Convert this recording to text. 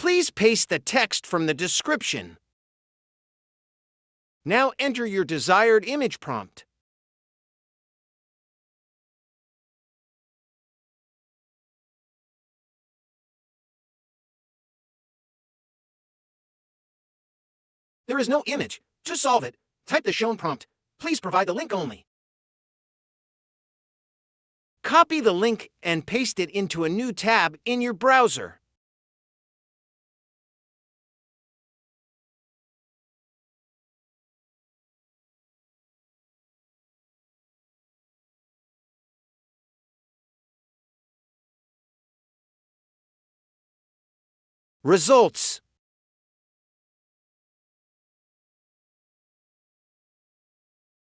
Please paste the text from the description. Now enter your desired image prompt. There is no image. To solve it, type the shown prompt. Please provide the link only. Copy the link and paste it into a new tab in your browser. Results.